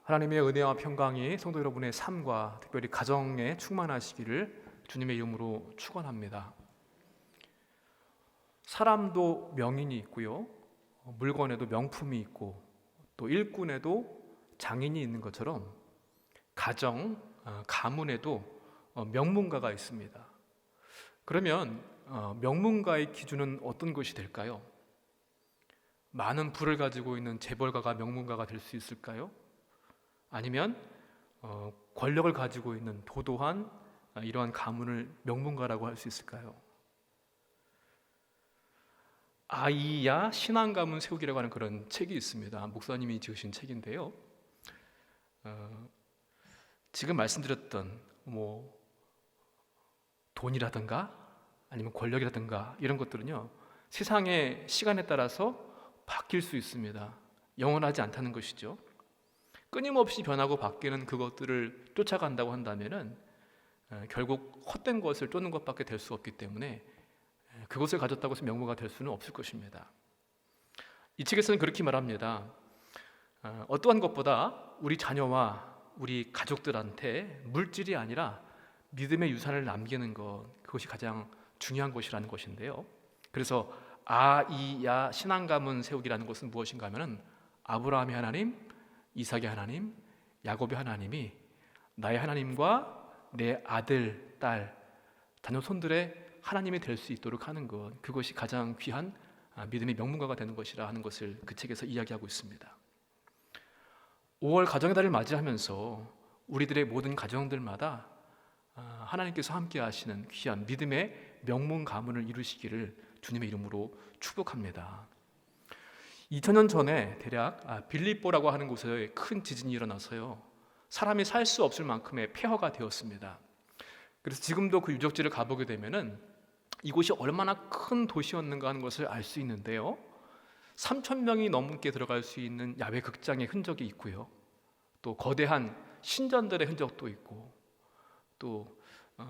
하나님의 은혜와 평강이 성도 여러분의 삶과 특별히 가정에 충만하시기를 주님의 이름으로 축원합니다. 사람도 명인이 있고요, 물건에도 명품이 있고 또 일꾼에도 장인이 있는 것처럼 가정, 가문에도 명문가가 있습니다. 그러면 명문가의 기준은 어떤 것이 될까요? 많은 부를 가지고 있는 재벌가가 명문가가 될 수 있을까요? 아니면 권력을 가지고 있는 도도한 이러한 가문을 명문가라고 할 수 있을까요? 아이야 신앙 가문 세우기라고 하는 그런 책이 있습니다. 목사님이 지으신 책인데요. 지금 말씀드렸던 돈이라든가 아니면 권력이라든가 이런 것들은요, 세상의 시간에 따라서 바뀔 수 있습니다. 영원하지 않다는 것이죠. 끊임없이 변하고 바뀌는 그것들을 쫓아간다고 한다면은 결국 헛된 것을 쫓는 것밖에 될 수 없기 때문에 그것을 가졌다고 해서 명문가 될 수는 없을 것입니다. 이 책에서는 그렇게 말합니다. 어떠한 것보다 우리 자녀와 우리 가족들한테 물질이 아니라 믿음의 유산을 남기는 것, 그것이 가장 중요한 것이라는 것인데요. 그래서 아이야 신앙 가문 세우기라는 것은 무엇인가 하면은 아브라함의 하나님, 이삭의 하나님, 야곱의 하나님이 나의 하나님과 내 아들, 딸, 자녀손들의 하나님이 될 수 있도록 하는 것, 그것이 가장 귀한 믿음의 명문가가 되는 것이라 하는 것을 그 책에서 이야기하고 있습니다. 5월 가정의 달을 맞이하면서 우리들의 모든 가정들마다 하나님께서 함께 하시는 귀한 믿음의 명문 가문을 이루시기를 주님의 이름으로 축복합니다. 2000년 전에 대략 빌립보라고 하는 곳에 큰 지진이 일어나서요, 사람이 살 수 없을 만큼의 폐허가 되었습니다. 그래서 지금도 그 유적지를 가보게 되면은 이곳이 얼마나 큰 도시였는가 하는 것을 알 수 있는데요, 3,000명이 넘게 들어갈 수 있는 야외 극장의 흔적이 있고요, 또 거대한 신전들의 흔적도 있고 또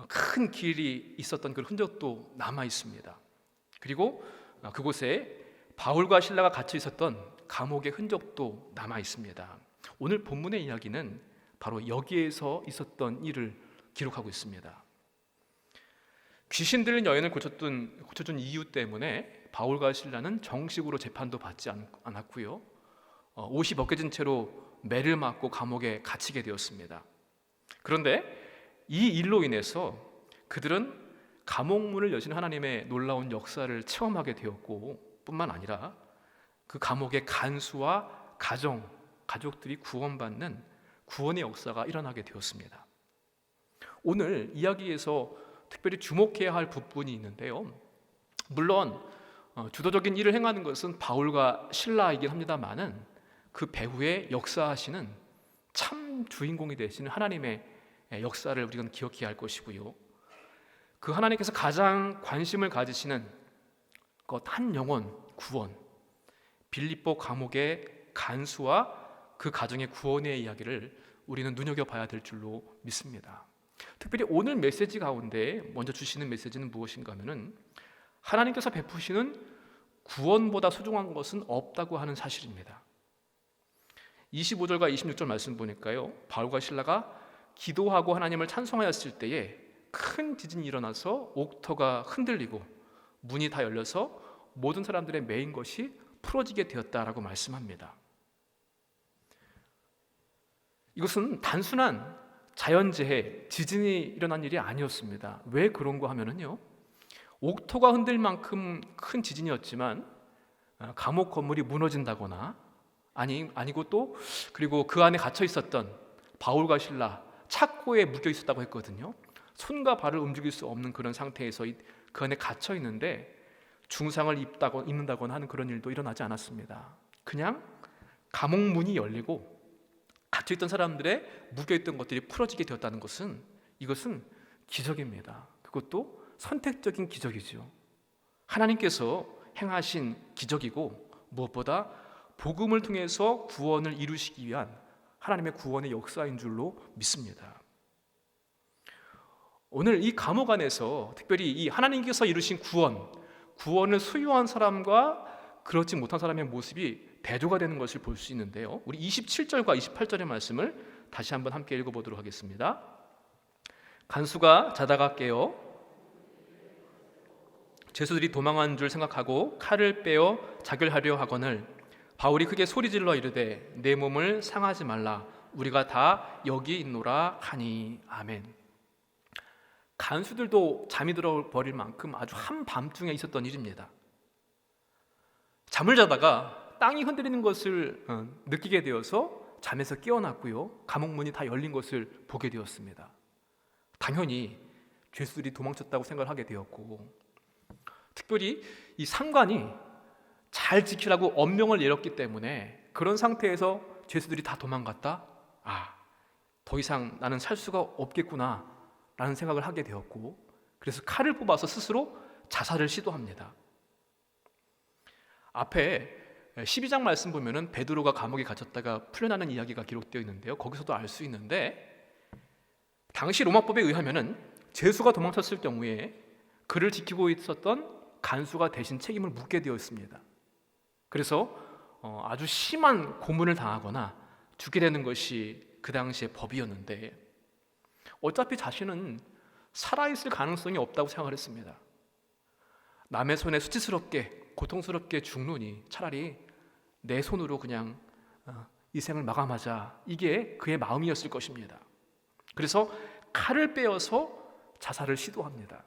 큰 길이 있었던 그 흔적도 남아 있습니다. 그리고 그곳에 바울과 실라가 갇혀 있었던 감옥의 흔적도 남아 있습니다. 오늘 본문의 이야기는 바로 여기에서 있었던 일을 기록하고 있습니다. 귀신 들린 여인을 고쳐준 이유 때문에 바울과 실라는 정식으로 재판도 받지 않았고요, 옷이 벗겨진 채로 매를 맞고 감옥에 갇히게 되었습니다. 그런데 이 일로 인해서 그들은 감옥문을 여신 하나님의 놀라운 역사를 체험하게 되었고, 뿐만 아니라 그 감옥의 간수와 가족들이 구원받는 구원의 역사가 일어나게 되었습니다. 오늘 이야기에서 특별히 주목해야 할 부분이 있는데요, 물론 주도적인 일을 행하는 것은 바울과 실라이긴 합니다만은 그 배후에 역사하시는 참 주인공이 되시는 하나님의 역사를 우리는 기억해야 할 것이고요, 그 하나님께서 가장 관심을 가지시는 것 한 영혼 구원, 빌립보 감옥의 간수와 그 가정의 구원의 이야기를 우리는 눈여겨봐야 될 줄로 믿습니다. 특별히 오늘 메시지 가운데 먼저 주시는 메시지는 무엇인가 하면은 하나님께서 베푸시는 구원보다 소중한 것은 없다고 하는 사실입니다. 25절과 26절 말씀 보니까요, 바울과 실라가 기도하고 하나님을 찬송하였을 때에 큰 지진이 일어나서 옥터가 흔들리고 문이 다 열려서 모든 사람들의 매인 것이 풀어지게 되었다라고 말씀합니다. 이것은 단순한 자연재해, 지진이 일어난 일이 아니었습니다. 왜 그런가 하면은요, 옥토가 흔들 만큼 큰 지진이었지만 감옥 건물이 무너진다거나 아니고 또 그리고 그 안에 gat혀 있었던 바울과 실라 착고에 묶여 있었다고 했거든요. 손과 발을 움직일 수 없는 그런 상태에서 그 안에 갇혀 있는데 중상을 입는다거나 하는 그런 일도 일어나지 않았습니다. 그냥 감옥 문이 열리고 갇혀있던 사람들의 묶여있던 것들이 풀어지게 되었다는 것은, 이것은 기적입니다. 그것도 선택적인 기적이죠. 하나님께서 행하신 기적이고, 무엇보다 복음을 통해서 구원을 이루시기 위한 하나님의 구원의 역사인 줄로 믿습니다. 오늘 이 감옥 안에서 특별히 이 하나님께서 이루신 구원을 소유한 사람과 그렇지 못한 사람의 모습이 대조가 되는 것을 볼 수 있는데요. 우리 27절과 28절의 말씀을 다시 한번 함께 읽어보도록 하겠습니다. 간수가 자다가 깨어 죄수들이 도망한 줄 생각하고 칼을 빼어 자결하려 하거늘 바울이 크게 소리질러 이르되 내 몸을 상하지 말라 우리가 다 여기 있노라 하니. 아멘. 간수들도 잠이 들어버릴 만큼 아주 한밤중에 있었던 일입니다. 잠을 자다가 땅이 흔들리는 것을 느끼게 되어서 잠에서 깨어났고요, 감옥 문이 다 열린 것을 보게 되었습니다. 당연히 죄수들이 도망쳤다고 생각을 하게 되었고, 특별히 이 상관이 잘 지키라고 엄명을 내렸기 때문에 그런 상태에서 죄수들이 다 도망갔다? 더 이상 나는 살 수가 없겠구나 라는 생각을 하게 되었고, 그래서 칼을 뽑아서 스스로 자살을 시도합니다. 앞에 12장 말씀 보면은 베드로가 감옥에 갇혔다가 풀려나는 이야기가 기록되어 있는데요, 거기서도 알 수 있는데, 당시 로마법에 의하면은 죄수가 도망쳤을 경우에 그를 지키고 있었던 간수가 대신 책임을 묻게 되어 있습니다. 그래서 아주 심한 고문을 당하거나 죽게 되는 것이 그 당시의 법이었는데, 어차피 자신은 살아있을 가능성이 없다고 생각을 했습니다. 남의 손에 수치스럽게 고통스럽게 죽느니 차라리 내 손으로 그냥 이 생을 마감하자, 이게 그의 마음이었을 것입니다. 그래서 칼을 빼어서 자살을 시도합니다.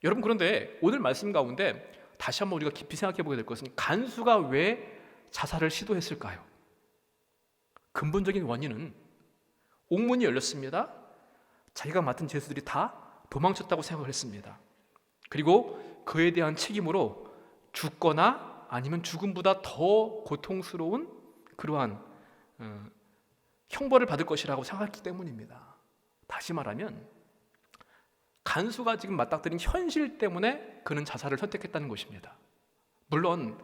여러분, 그런데 오늘 말씀 가운데 다시 한번 우리가 깊이 생각해 보게 될 것은, 간수가 왜 자살을 시도했을까요? 근본적인 원인은 옥문이 열렸습니다. 자기가 맡은 죄수들이 다 도망쳤다고 생각을 했습니다. 그리고 그에 대한 책임으로 죽거나 아니면 죽음보다 더 고통스러운 그러한 형벌을 받을 것이라고 생각했기 때문입니다. 다시 말하면 간수가 지금 맞닥뜨린 현실 때문에 그는 자살을 선택했다는 것입니다. 물론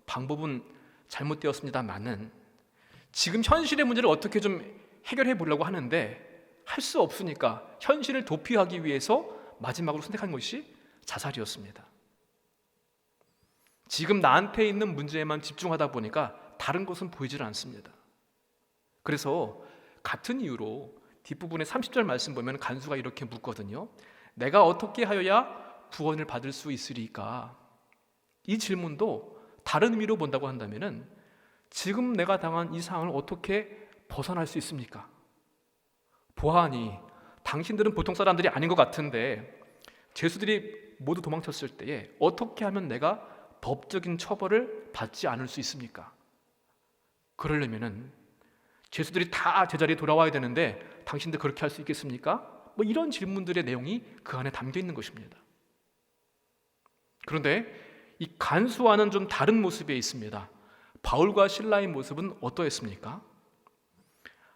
방법은 잘못되었습니다만은 지금 현실의 문제를 어떻게 좀 해결해 보려고 하는데 할 수 없으니까 현실을 도피하기 위해서 마지막으로 선택한 것이 자살이었습니다. 지금 나한테 있는 문제에만 집중하다 보니까 다른 것은 보이질 않습니다. 그래서 같은 이유로 뒷부분의 30절 말씀 보면 간수가 이렇게 묻거든요. 내가 어떻게 하여야 구원을 받을 수 있으리까? 이 질문도 다른 의미로 본다고 한다면 지금 내가 당한 이 상황을 어떻게 벗어날 수 있습니까? 보아하니 당신들은 보통 사람들이 아닌 것 같은데 죄수들이 모두 도망쳤을 때에 어떻게 하면 내가 법적인 처벌을 받지 않을 수 있습니까? 그러려면은 죄수들이 다 제자리에 돌아와야 되는데 당신들 그렇게 할 수 있겠습니까? 이런 질문들의 내용이 그 안에 담겨 있는 것입니다. 그런데 이 간수와는 좀 다른 모습에 있습니다. 바울과 실라의 모습은 어떠했습니까?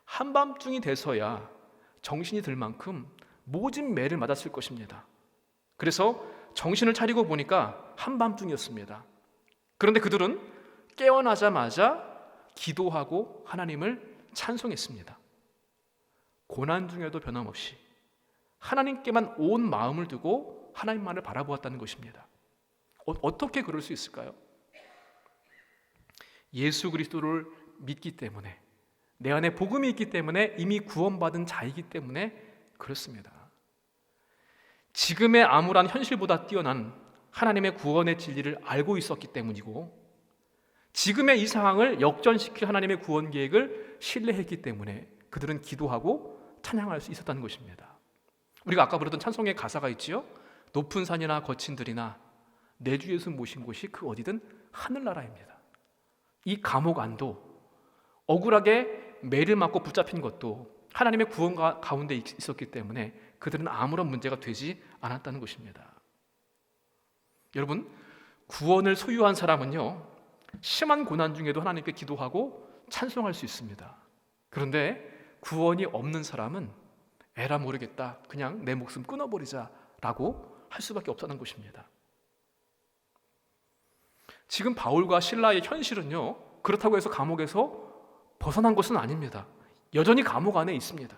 한밤중이 돼서야 정신이 들 만큼 모진 매를 맞았을 것입니다. 그래서 정신을 차리고 보니까 한밤중이었습니다. 그런데 그들은 깨어나자마자 기도하고 하나님을 찬송했습니다. 고난 중에도 변함없이 하나님께만 온 마음을 두고 하나님만을 바라보았다는 것입니다. 어떻게 그럴 수 있을까요? 예수 그리스도를 믿기 때문에, 내 안에 복음이 있기 때문에, 이미 구원받은 자이기 때문에 그렇습니다. 지금의 암울한 현실보다 뛰어난 하나님의 구원의 진리를 알고 있었기 때문이고, 지금의 이 상황을 역전시킬 하나님의 구원 계획을 신뢰했기 때문에 그들은 기도하고 찬양할 수 있었다는 것입니다. 우리가 아까 부르던 찬송의 가사가 있지요. 높은 산이나 거친 들이나 내 주 예수 모신 곳이 그 어디든 하늘나라입니다. 이 감옥 안도, 억울하게 매를 맞고 붙잡힌 것도 하나님의 구원 가운데 있었기 때문에 그들은 아무런 문제가 되지 않았다는 것입니다. 여러분, 구원을 소유한 사람은요, 심한 고난 중에도 하나님께 기도하고 찬송할 수 있습니다. 그런데 구원이 없는 사람은 에라 모르겠다, 그냥 내 목숨 끊어버리자 라고 할 수밖에 없다는 것입니다. 지금 바울과 실라의 현실은요, 그렇다고 해서 감옥에서 벗어난 것은 아닙니다. 여전히 감옥 안에 있습니다.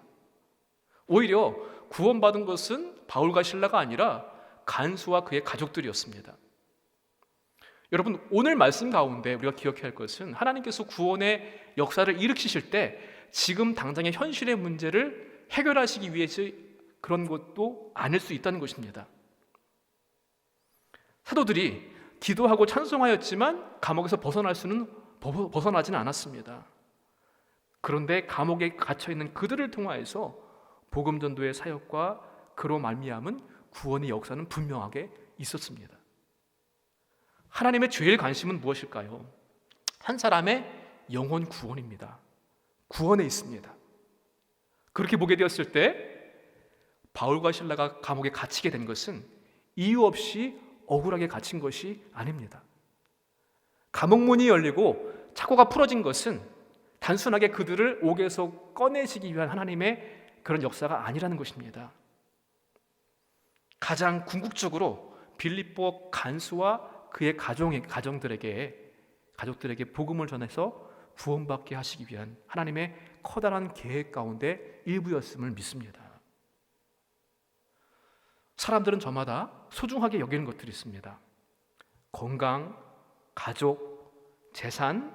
오히려 구원받은 것은 바울과 실라가 아니라 간수와 그의 가족들이었습니다. 여러분, 오늘 말씀 가운데 우리가 기억해야 할 것은 하나님께서 구원의 역사를 일으키실 때 지금 당장의 현실의 문제를 해결하시기 위해서 그런 것도 아닐 수 있다는 것입니다. 사도들이 기도하고 찬송하였지만 감옥에서 벗어나지는 않았습니다. 그런데 감옥에 갇혀있는 그들을 통하여서 복음 전도의 사역과 그로 말미암은 구원의 역사는 분명하게 있었습니다. 하나님의 제일 관심은 무엇일까요? 한 사람의 영혼 구원입니다. 구원에 있습니다. 그렇게 보게 되었을 때 바울과 실라가 감옥에 갇히게 된 것은 이유 없이 억울하게 갇힌 것이 아닙니다. 감옥문이 열리고 착고가 풀어진 것은 단순하게 그들을 옥에서 꺼내시기 위한 하나님의 그런 역사가 아니라는 것입니다. 가장 궁극적으로 빌립보 간수와 그의 가족들에게 복음을 전해서 구원받게 하시기 위한 하나님의 커다란 계획 가운데 일부였음을 믿습니다. 사람들은 저마다 소중하게 여기는 것들이 있습니다. 건강, 가족, 재산,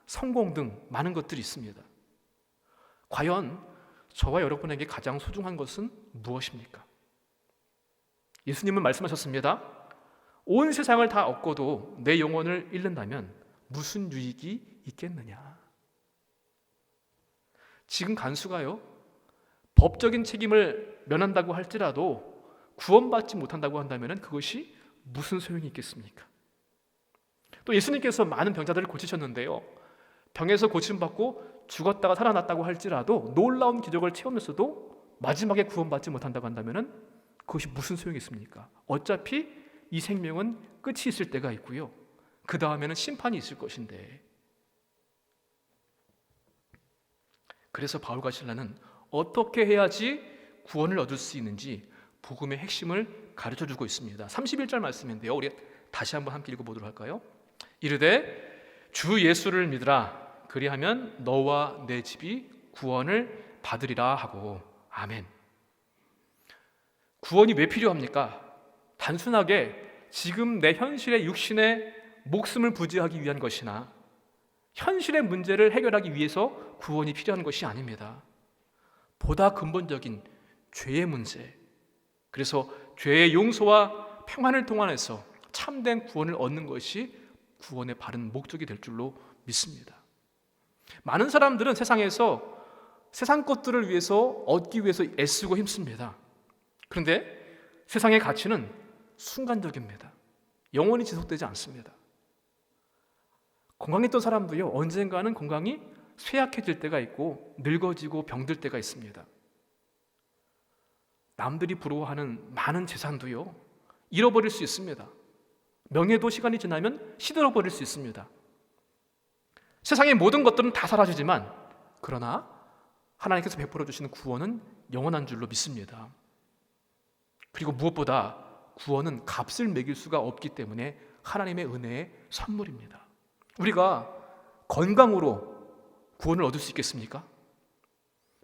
성공 등 많은 것들이 있습니다. 과연 저와 여러분에게 가장 소중한 것은 무엇입니까? 예수님은 말씀하셨습니다. 온 세상을 다 얻고도 내 영혼을 잃는다면 무슨 유익이 있겠느냐? 지금 간수가요, 법적인 책임을 면한다고 할지라도 구원받지 못한다고 한다면 그것이 무슨 소용이 있겠습니까? 또 예수님께서 많은 병자들을 고치셨는데요, 병에서 고침받고 죽었다가 살아났다고 할지라도 놀라운 기적을 체험했어도 마지막에 구원받지 못한다고 한다면 그것이 무슨 소용이 있습니까? 어차피 이 생명은 끝이 있을 때가 있고요, 그 다음에는 심판이 있을 것인데. 그래서 바울과 실라는 어떻게 해야지 구원을 얻을 수 있는지 복음의 핵심을 가르쳐주고 있습니다. 31절 말씀인데요, 우리 다시 한번 함께 읽어보도록 할까요? 이르되 주 예수를 믿으라, 그리하면 너와 내 집이 구원을 받으리라 하고. 아멘. 구원이 왜 필요합니까? 단순하게 지금 내 현실의 육신의 목숨을 부지하기 위한 것이나 현실의 문제를 해결하기 위해서 구원이 필요한 것이 아닙니다. 보다 근본적인 죄의 문제, 그래서 죄의 용서와 평안을 통해서 참된 구원을 얻는 것이 구원의 바른 목적이 될 줄로 믿습니다. 많은 사람들은 세상에서 세상 것들을 위해서 얻기 위해서 애쓰고 힘씁니다. 그런데 세상의 가치는 순간적입니다. 영원히 지속되지 않습니다. 건강했던 사람도요, 언젠가는 건강이 쇠약해질 때가 있고 늙어지고 병들 때가 있습니다. 남들이 부러워하는 많은 재산도요, 잃어버릴 수 있습니다. 명예도 시간이 지나면 시들어버릴 수 있습니다. 세상의 모든 것들은 다 사라지지만 그러나 하나님께서 베풀어 주시는 구원은 영원한 줄로 믿습니다. 그리고 무엇보다 구원은 값을 매길 수가 없기 때문에 하나님의 은혜의 선물입니다. 우리가 건강으로 구원을 얻을 수 있겠습니까?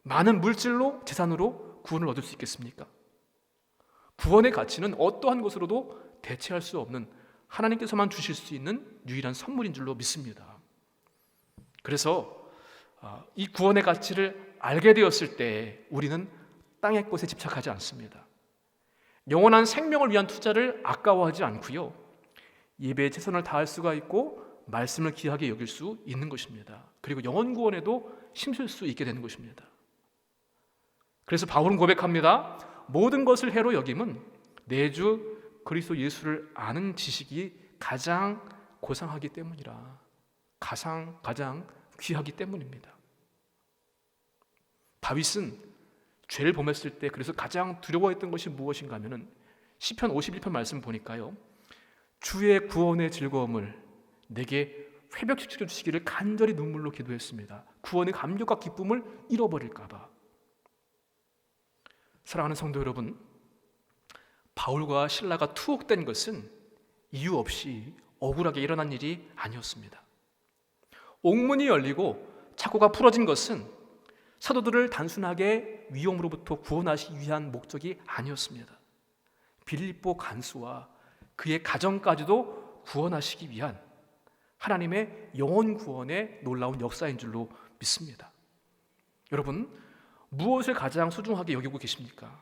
많은 물질로, 재산으로 구원을 얻을 수 있겠습니까? 구원의 가치는 어떠한 것으로도 대체할 수 없는 하나님께서만 주실 수 있는 유일한 선물인 줄로 믿습니다. 그래서 이 구원의 가치를 알게 되었을 때 우리는 땅의 것에 집착하지 않습니다. 영원한 생명을 위한 투자를 아까워하지 않고요, 예배에 최선을 다할 수가 있고 말씀을 귀하게 여길 수 있는 것입니다. 그리고 영혼 구원에도 힘쓸 수 있게 되는 것입니다. 그래서 바울은 고백합니다. 모든 것을 해로 여김은 내 주 그리스도 예수를 아는 지식이 가장 고상하기 때문이라. 가장 귀하기 때문입니다. 다윗은 죄를 범했을 때 그래서 가장 두려워했던 것이 무엇인가 하면은 시편 51편 말씀 보니까요, 주의 구원의 즐거움을 내게 회복시켜 주시기를 간절히 눈물로 기도했습니다. 구원의 감격과 기쁨을 잃어버릴까 봐. 사랑하는 성도 여러분, 바울과 실라가 투옥된 것은 이유 없이 억울하게 일어난 일이 아니었습니다. 옥문이 열리고 착고가 풀어진 것은 사도들을 단순하게 위험으로부터 구원하시기 위한 목적이 아니었습니다. 빌립보 간수와 그의 가정까지도 구원하시기 위한 하나님의 영혼 구원의 놀라운 역사인 줄로 믿습니다. 여러분, 무엇을 가장 소중하게 여기고 계십니까?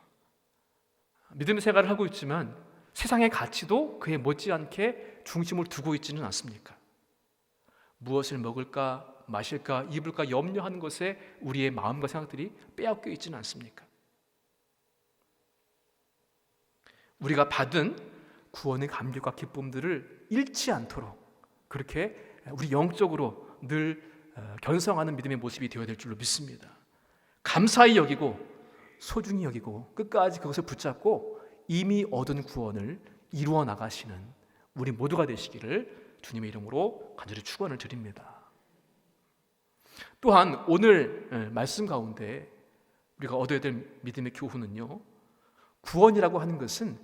믿음의 생활을 하고 있지만 세상의 가치도 그에 못지않게 중심을 두고 있지는 않습니까? 무엇을 먹을까, 마실까, 입을까 염려하는 것에 우리의 마음과 생각들이 빼앗겨 있지는 않습니까? 우리가 받은 구원의 감격과 기쁨들을 잃지 않도록 그렇게 우리 영적으로 늘 견성하는 믿음의 모습이 되어야 될 줄로 믿습니다. 감사히 여기고 소중히 여기고 끝까지 그것을 붙잡고 이미 얻은 구원을 이루어 나가시는 우리 모두가 되시기를 주님의 이름으로 간절히 축원을 드립니다. 또한 오늘 말씀 가운데 우리가 얻어야 될 믿음의 교훈은요, 구원이라고 하는 것은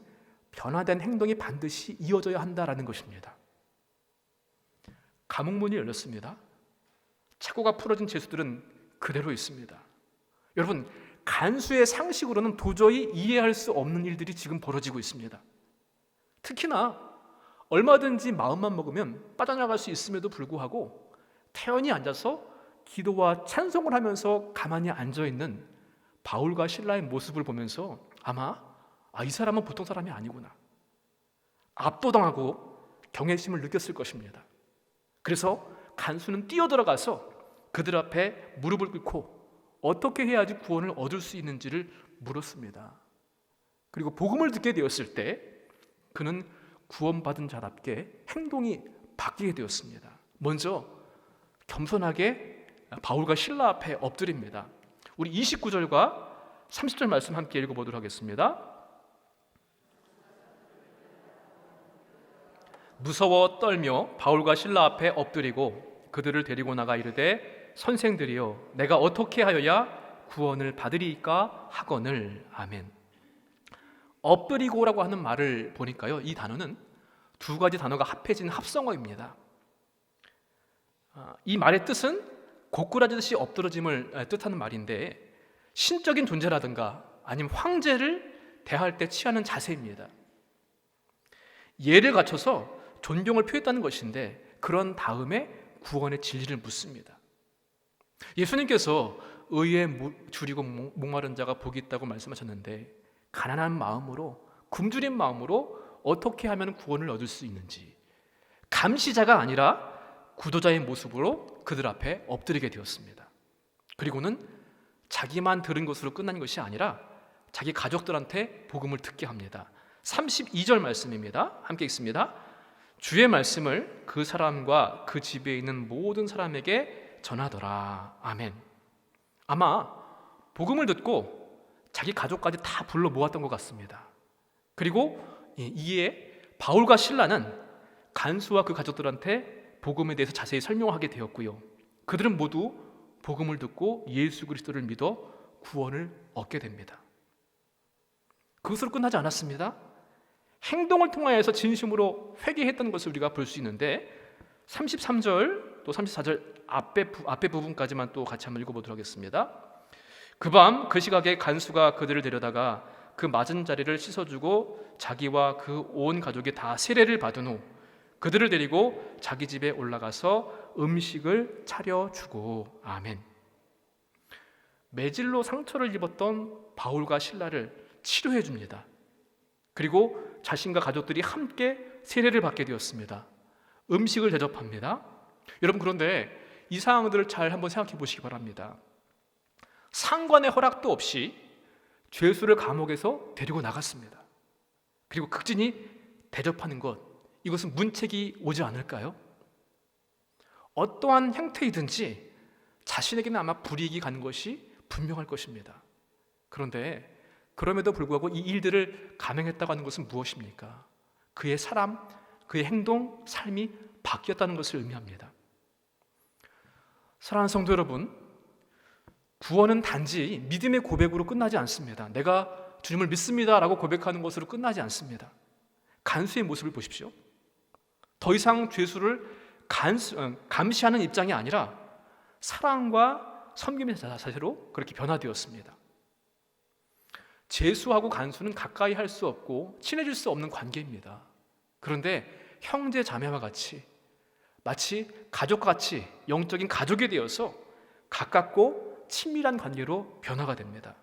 변화된 행동이 반드시 이어져야 한다라는 것입니다. 감옥문이 열렸습니다. 착고가 풀어진 죄수들은 그대로 있습니다. 여러분, 간수의 상식으로는 도저히 이해할 수 없는 일들이 지금 벌어지고 있습니다. 특히나 얼마든지 마음만 먹으면 빠져나갈 수 있음에도 불구하고 태연히 앉아서 기도와 찬송을 하면서 가만히 앉아있는 바울과 실라의 모습을 보면서 아마 이 사람은 보통 사람이 아니구나, 압도당하고 경외심을 느꼈을 것입니다. 그래서 간수는 뛰어들어가서 그들 앞에 무릎을 꿇고 어떻게 해야지 구원을 얻을 수 있는지를 물었습니다. 그리고 복음을 듣게 되었을 때 그는 구원받은 자답게 행동이 바뀌게 되었습니다. 먼저 겸손하게 바울과 실라 앞에 엎드립니다. 우리 29절과 30절 말씀 함께 읽어보도록 하겠습니다. 무서워 떨며 바울과 실라 앞에 엎드리고 그들을 데리고 나가 이르되 선생들이여 내가 어떻게 하여야 구원을 받으리이까 하거늘. 아멘. 엎드리고라고 하는 말을 보니까요, 이 단어는 두 가지 단어가 합해진 합성어입니다. 이 말의 뜻은 고꾸라지듯이 엎드러짐을 뜻하는 말인데 신적인 존재라든가 아니면 황제를 대할 때 취하는 자세입니다. 예를 갖춰서 존경을 표했다는 것인데 그런 다음에 구원의 진리를 묻습니다. 예수님께서 의에 줄이고 목마른 자가 복이 있다고 말씀하셨는데 가난한 마음으로, 굶주린 마음으로 어떻게 하면 구원을 얻을 수 있는지 감시자가 아니라 구도자의 모습으로 그들 앞에 엎드리게 되었습니다. 그리고는 자기만 들은 것으로 끝난 것이 아니라 자기 가족들한테 복음을 듣게 합니다. 32절 말씀입니다. 함께 읽습니다. 주의 말씀을 그 사람과 그 집에 있는 모든 사람에게 전하더라. 아멘. 아마 복음을 듣고 자기 가족까지 다 불러 모았던 것 같습니다. 그리고 이에 바울과 실라는 간수와 그 가족들한테 복음에 대해서 자세히 설명하게 되었고요. 그들은 모두 복음을 듣고 예수 그리스도를 믿어 구원을 얻게 됩니다. 그것으로 끝나지 않았습니다. 행동을 통하여서 진심으로 회개했던 것을 우리가 볼 수 있는데 33절 또 34절 앞에 부분까지만 또 같이 한번 읽어보도록 하겠습니다. 그 밤 그 시각에 간수가 그들을 데려다가 그 맞은 자리를 씻어주고 자기와 그 온 가족이 다 세례를 받은 후 그들을 데리고 자기 집에 올라가서 음식을 차려주고. 아멘. 매질로 상처를 입었던 바울과 실라를 치료해 줍니다. 그리고 자신과 가족들이 함께 세례를 받게 되었습니다. 음식을 대접합니다. 여러분, 그런데 이 상황들을 잘 한번 생각해 보시기 바랍니다. 상관의 허락도 없이 죄수를 감옥에서 데리고 나갔습니다. 그리고 극진히 대접하는 것, 이것은 문책이 오지 않을까요? 어떠한 형태이든지 자신에게는 아마 불이익이 가는 것이 분명할 것입니다. 그런데 그럼에도 불구하고 이 일들을 감행했다고 하는 것은 무엇입니까? 그의 사람, 그의 행동, 삶이 바뀌었다는 것을 의미합니다. 사랑하는 성도 여러분, 구원은 단지 믿음의 고백으로 끝나지 않습니다. 내가 주님을 믿습니다라고 고백하는 것으로 끝나지 않습니다. 간수의 모습을 보십시오. 더 이상 죄수를 감시하는 입장이 아니라 사랑과 섬김의 자세로 그렇게 변화되었습니다. 죄수하고 간수는 가까이 할 수 없고 친해질 수 없는 관계입니다. 그런데 형제 자매와 같이, 마치 가족과 같이 영적인 가족이 되어서 가깝고 친밀한 관계로 변화가 됩니다.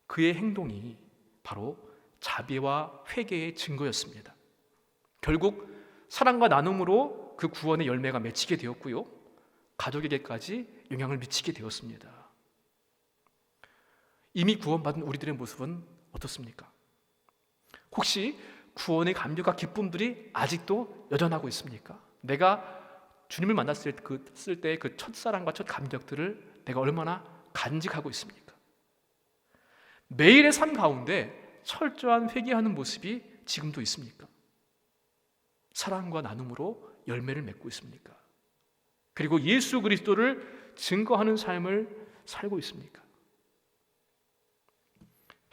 그의 행동이 바로 자비와 회개의 증거였습니다. 결국 사랑과 나눔으로 그 구원의 열매가 맺히게 되었고요, 가족에게까지 영향을 미치게 되었습니다. 이미 구원받은 우리들의 모습은 어떻습니까? 혹시 구원의 감격과 기쁨들이 아직도 여전하고 있습니까? 내가 주님을 만났을 때 그 첫사랑과 첫 감격들을 내가 얼마나 간직하고 있습니까? 매일의 삶 가운데 철저한 회개하는 모습이 지금도 있습니까? 사랑과 나눔으로 열매를 맺고 있습니까? 그리고 예수 그리스도를 증거하는 삶을 살고 있습니까?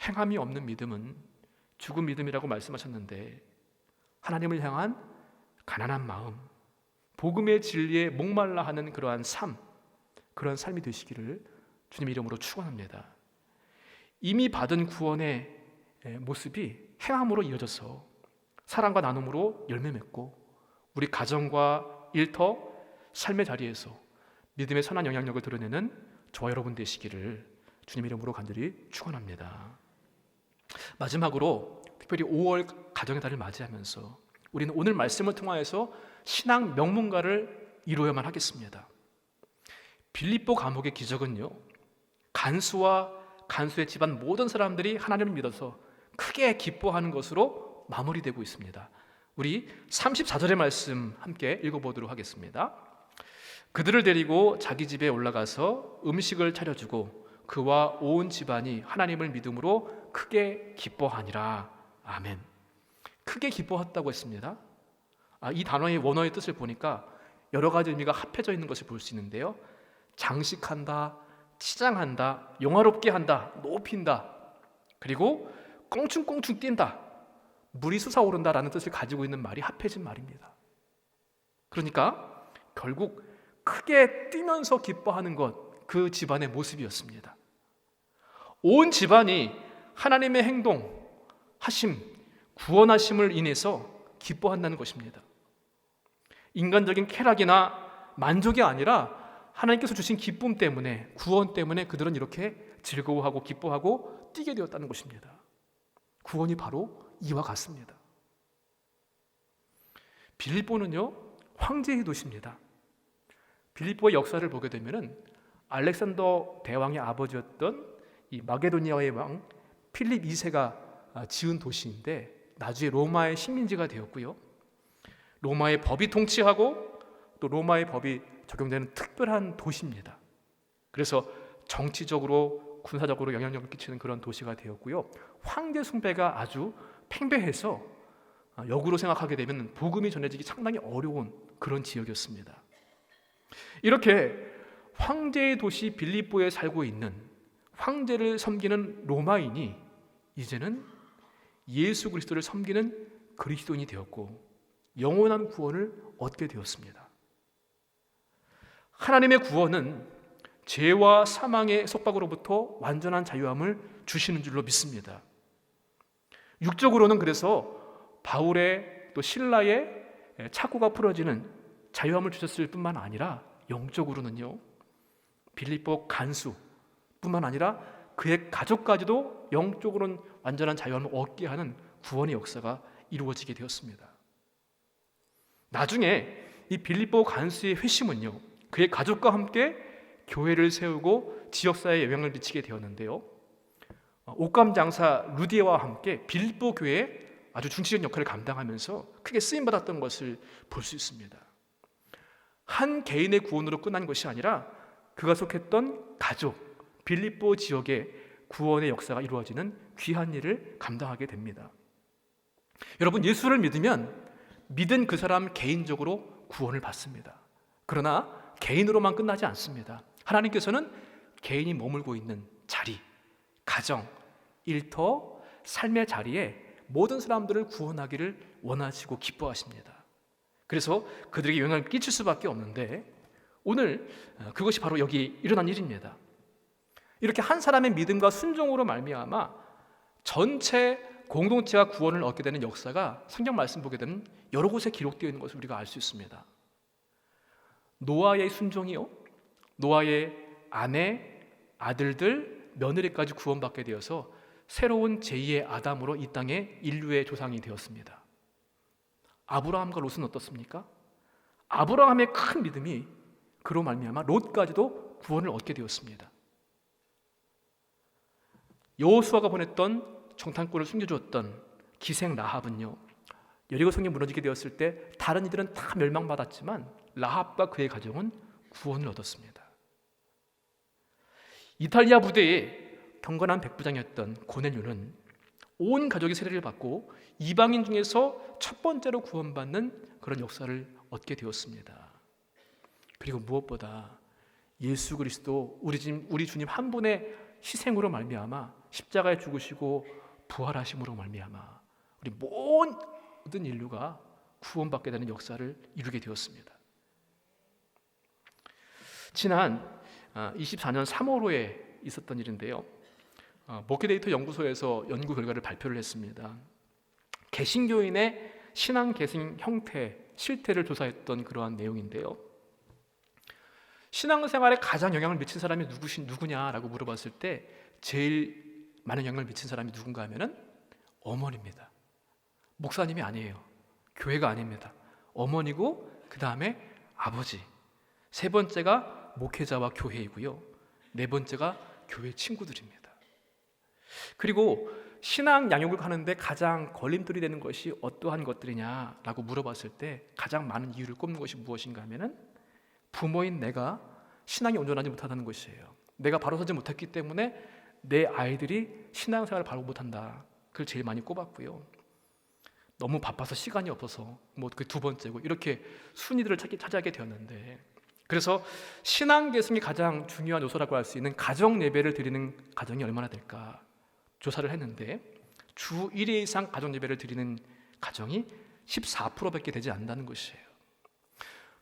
행함이 없는 믿음은 죽은 믿음이라고 말씀하셨는데, 하나님을 향한 가난한 마음, 복음의 진리에 목말라 하는 그러한 삶, 그런 삶이 되시기를 주님 이름으로 축원합니다. 이미 받은 구원의 모습이 행함으로 이어져서 사랑과 나눔으로 열매 맺고 우리 가정과 일터, 삶의 자리에서 믿음의 선한 영향력을 드러내는 저와 여러분 되시기를 주님 이름으로 간절히 축원합니다. 마지막으로 특별히 5월 가정의 달을 맞이하면서 우리는 오늘 말씀을 통하여서 신앙 명문가를 이루어야만 하겠습니다. 빌립보 감옥의 기적은요, 간수와 간수의 집안 모든 사람들이 하나님을 믿어서 크게 기뻐하는 것으로 마무리되고 있습니다. 우리 34절의 말씀 함께 읽어보도록 하겠습니다. 그들을 데리고 자기 집에 올라가서 음식을 차려주고 그와 온 집안이 하나님을 믿음으로 크게 기뻐하니라. 아멘. 크게 기뻐했다고 했습니다. 이 단어의 원어의 뜻을 보니까 여러 가지 의미가 합해져 있는 것을 볼 수 있는데요, 장식한다, 치장한다, 영화롭게 한다, 높인다, 그리고 껑충껑충 뛴다, 물이 솟아오른다라는 뜻을 가지고 있는 말이 합해진 말입니다. 그러니까 결국 크게 뛰면서 기뻐하는 것, 그 집안의 모습이었습니다. 온 집안이 하나님의 행동, 하심, 구원하심을 인해서 기뻐한다는 것입니다. 인간적인 쾌락이나 만족이 아니라 하나님께서 주신 기쁨 때문에, 구원 때문에 그들은 이렇게 즐거워하고 기뻐하고 뛰게 되었다는 것입니다. 구원이 바로 이와 같습니다. 빌립보는요, 황제의 도시입니다. 빌립보의 역사를 보게 되면은 알렉산더 대왕의 아버지였던 이 마게도니아의 왕 필립 2세가 지은 도시인데 나중에 로마의 식민지가 되었고요, 로마의 법이 통치하고 또 로마의 법이 적용되는 특별한 도시입니다. 그래서 정치적으로 군사적으로 영향력을 끼치는 그런 도시가 되었고요, 황제 숭배가 아주 팽배해서 역으로 생각하게 되면 복음이 전해지기 상당히 어려운 그런 지역이었습니다. 이렇게 황제의 도시 빌립보에 살고 있는 황제를 섬기는 로마인이 이제는 예수 그리스도를 섬기는 그리스도인이 되었고 영원한 구원을 얻게 되었습니다. 하나님의 구원은 죄와 사망의 속박으로부터 완전한 자유함을 주시는 줄로 믿습니다. 육적으로는 그래서 바울의 또 실라의 착고가 풀어지는 자유함을 주셨을 뿐만 아니라 영적으로는요, 빌립보 간수 뿐만 아니라 그의 가족까지도 영적으로는 완전한 자유함을 얻게 하는 구원의 역사가 이루어지게 되었습니다. 나중에 이 빌립보 간수의 회심은요, 그의 가족과 함께 교회를 세우고 지역사회에 영향을 미치게 되었는데요, 옷감 장사 루디에와 함께 빌립보 교회에 아주 중시적인 역할을 감당하면서 크게 쓰임받았던 것을 볼 수 있습니다. 한 개인의 구원으로 끝난 것이 아니라 그가 속했던 가족, 빌립보 지역의 구원의 역사가 이루어지는 귀한 일을 감당하게 됩니다. 여러분, 예수를 믿으면 믿은 그 사람 개인적으로 구원을 받습니다. 그러나 개인으로만 끝나지 않습니다. 하나님께서는 개인이 머물고 있는 자리, 가정, 일터, 삶의 자리에 모든 사람들을 구원하기를 원하시고 기뻐하십니다. 그래서 그들에게 영향을 끼칠 수밖에 없는데 오늘 그것이 바로 여기 일어난 일입니다. 이렇게 한 사람의 믿음과 순종으로 말미암아 전체 공동체가 구원을 얻게 되는 역사가 성경 말씀 보게 되면 여러 곳에 기록되어 있는 것을 우리가 알 수 있습니다. 노아의 순종이요, 노아의 아내, 아들들, 며느리까지 구원받게 되어서 새로운 제2의 아담으로 이 땅에 인류의 조상이 되었습니다. 아브라함과 롯은 어떻습니까? 아브라함의 큰 믿음이 그로 말미암아 롯까지도 구원을 얻게 되었습니다. 여호수아가 보냈던 정탐꾼을 숨겨주었던 기생 라합은요, 여리고 성이 무너지게 되었을 때 다른 이들은 다 멸망받았지만 라합과 그의 가정은 구원을 얻었습니다. 이탈리아 부대에 경건한 백부장이었던 고넬료는 온 가족이 세례를 받고 이방인 중에서 첫 번째로 구원받는 그런 역사를 얻게 되었습니다. 그리고 무엇보다 예수 그리스도 우리 주님 한 분의 희생으로 말미암아 십자가에 죽으시고 부활하심으로 말미암아 우리 모든 인류가 구원받게 되는 역사를 이루게 되었습니다. 지난 24년 3월호에 있었던 일인데요, 머키데이터 연구소에서 연구 결과를 발표를 했습니다. 개신교인의 신앙 계승 형태, 실태를 조사했던 그러한 내용인데요, 신앙생활에 가장 영향을 미친 사람이 누구냐라고 물어봤을 때 제일 많은 영향을 미친 사람이 누군가 하면은 어머니입니다. 목사님이 아니에요. 교회가 아닙니다. 어머니고 그 다음에 아버지, 세 번째가 목회자와 교회이고요, 네 번째가 교회 친구들입니다. 그리고 신앙 양육을 하는데 가장 걸림돌이 되는 것이 어떠한 것들이냐라고 물어봤을 때 가장 많은 이유를 꼽는 것이 무엇인가 하면은 부모인 내가 신앙이 온전하지 못하다는 것이에요. 내가 바로 서지 못했기 때문에 내 아이들이 신앙생활을 바로 못한다. 그걸 제일 많이 꼽았고요. 너무 바빠서 시간이 없어서 그 두 번째고, 이렇게 순위들을 차지하게 되었는데, 그래서 신앙 계승이 가장 중요한 요소라고 할 수 있는 가정 예배를 드리는 가정이 얼마나 될까 조사를 했는데 주 1회 이상 가정 예배를 드리는 가정이 14%밖에 되지 않는다는 것이에요.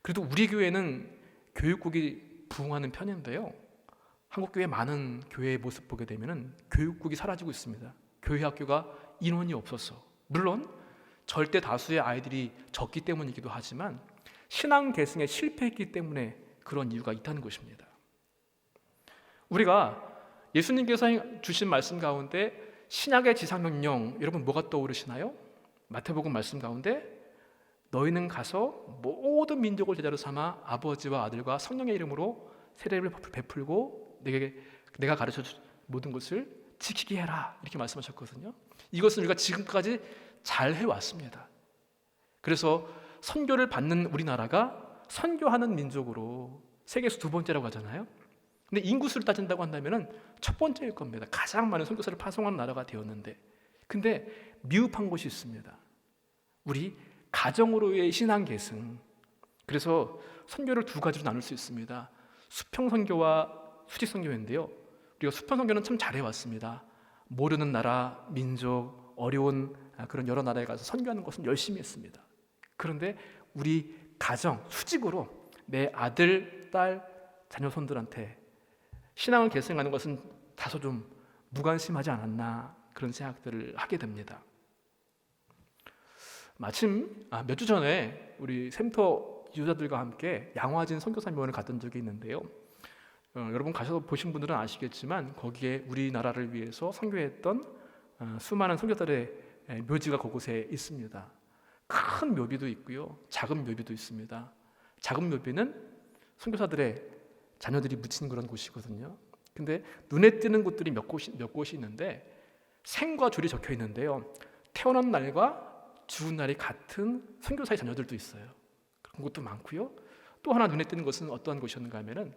그래도 우리 교회는 교육국이 부흥하는 편인데요, 한국교회 많은 교회의 모습 보게 되면 교육국이 사라지고 있습니다. 교회 학교가 인원이 없어서, 물론 절대 다수의 아이들이 적기 때문이기도 하지만 신앙 계승에 실패했기 때문에 그런 이유가 있다는 것입니다. 우리가 예수님께서 주신 말씀 가운데 신약의 지상명령, 여러분 뭐가 떠오르시나요? 마태복음 말씀 가운데 너희는 가서 모든 민족을 제자로 삼아 아버지와 아들과 성령의 이름으로 세례를 베풀고 내가 가르쳐준 모든 것을 지키게 해라, 이렇게 말씀하셨거든요. 이것은 우리가 지금까지 잘 해왔습니다. 그래서 선교를 받는 우리나라가 선교하는 민족으로 세계에서 두 번째라고 하잖아요. 근데 인구수를 따진다고 한다면 첫 번째일 겁니다. 가장 많은 선교사를 파송하는 나라가 되었는데, 근데 미흡한 것이 있습니다. 우리 가정으로의 신앙 계승. 그래서 선교를 두 가지로 나눌 수 있습니다. 수평 선교와 수직 선교인데요, 우리가 수평 선교는 참 잘해왔습니다. 모르는 나라, 민족, 어려운 그런 여러 나라에 가서 선교하는 것은 열심히 했습니다. 그런데 우리 가정, 수직으로 내 아들, 딸, 자녀, 손들한테 신앙을 계승하는 것은 다소 좀 무관심하지 않았나, 그런 생각들을 하게 됩니다. 마침 몇 주 전에 우리 샘터 유저들과 함께 양화진 선교사 묘원을 갔던 적이 있는데요, 여러분 가셔서 보신 분들은 아시겠지만 거기에 우리나라를 위해서 선교했던 수많은 선교사들의 묘지가 그곳에 있습니다. 큰 묘비도 있고요, 작은 묘비도 있습니다. 작은 묘비는 선교사들의 자녀들이 묻힌 그런 곳이거든요. 근데 눈에 띄는 곳들이 몇 곳이 있는데 생과 줄이 적혀 있는데요, 태어난 날과 죽은 날이 같은 선교사의 자녀들도 있어요. 그런 것도 많고요. 또 하나 눈에 띄는 것은 어떠한 곳이었는가 하면은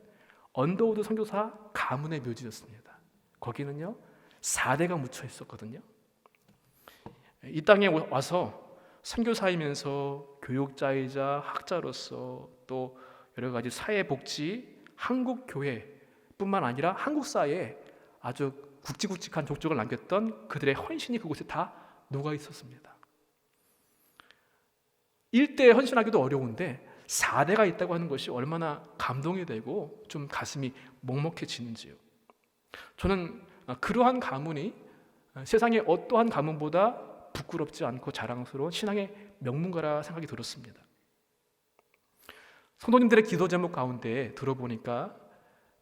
언더우드 선교사 가문의 묘지였습니다. 거기는요 4대가 묻혀 있었거든요. 이 땅에 와서 선교사이면서 교육자이자 학자로서 또 여러 가지 사회복지, 한국 교회뿐만 아니라 한국 사회에 아주 굵직굵직한 족적을 남겼던 그들의 헌신이 그곳에 다 녹아 있었습니다. 1대에 헌신하기도 어려운데 4대가 있다고 하는 것이 얼마나 감동이 되고 좀 가슴이 먹먹해지는지요. 저는 그러한 가문이 세상의 어떠한 가문보다 부끄럽지 않고 자랑스러운 신앙의 명문가라 생각이 들었습니다. 성도님들의 기도 제목 가운데 들어보니까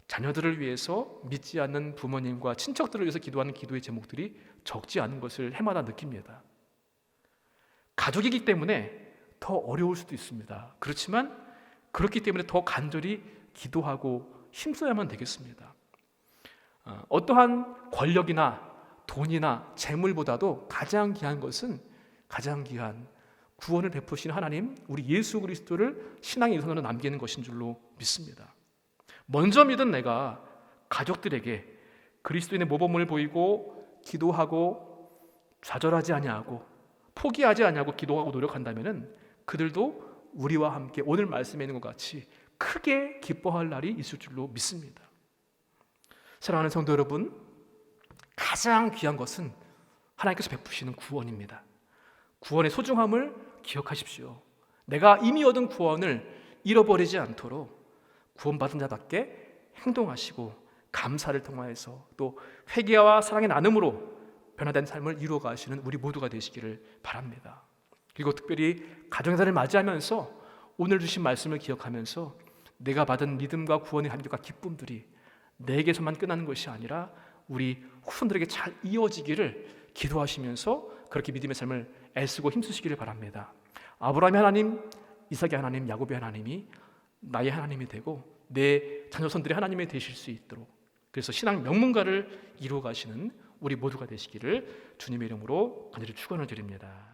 자녀들을 위해서 믿지 않는 부모님과 친척들을 위해서 기도하는 기도의 제목들이 적지 않은 것을 해마다 느낍니다. 가족이기 때문에 더 어려울 수도 있습니다. 그렇지만 그렇기 때문에 더 간절히 기도하고 힘써야만 되겠습니다. 어떠한 권력이나 돈이나 재물보다도 가장 귀한 것은 가장 귀한 구원을 베푸신 하나님, 우리 예수 그리스도를 신앙의 유산으로 남기는 것인 줄로 믿습니다. 먼저 믿은 내가 가족들에게 그리스도인의 모범을 보이고 기도하고 좌절하지 아니하고 포기하지 아니하고 기도하고 노력한다면 그들도 우리와 함께 오늘 말씀에 있는 것 같이 크게 기뻐할 날이 있을 줄로 믿습니다. 사랑하는 성도 여러분, 가장 귀한 것은 하나님께서 베푸시는 구원입니다. 구원의 소중함을 기억하십시오. 내가 이미 얻은 구원을 잃어버리지 않도록 구원받은 자답게 행동하시고 감사를 통하여서 또 회개와 사랑의 나눔으로 변화된 삶을 이루어가시는 우리 모두가 되시기를 바랍니다. 그리고 특별히 가정사를 맞이하면서 오늘 주신 말씀을 기억하면서 내가 받은 믿음과 구원의 감격과 기쁨들이 내게서만 끝나는 것이 아니라 우리 후손들에게 잘 이어지기를 기도하시면서 그렇게 믿음의 삶을 애쓰고 힘쓰시기를 바랍니다. 아브라함의 하나님, 이삭의 하나님, 야곱의 하나님이 나의 하나님이 되고 내 자녀손들의 하나님이 되실 수 있도록, 그래서 신앙 명문가를 이루어 가시는 우리 모두가 되시기를 주님의 이름으로 간절히 축원을 드립니다.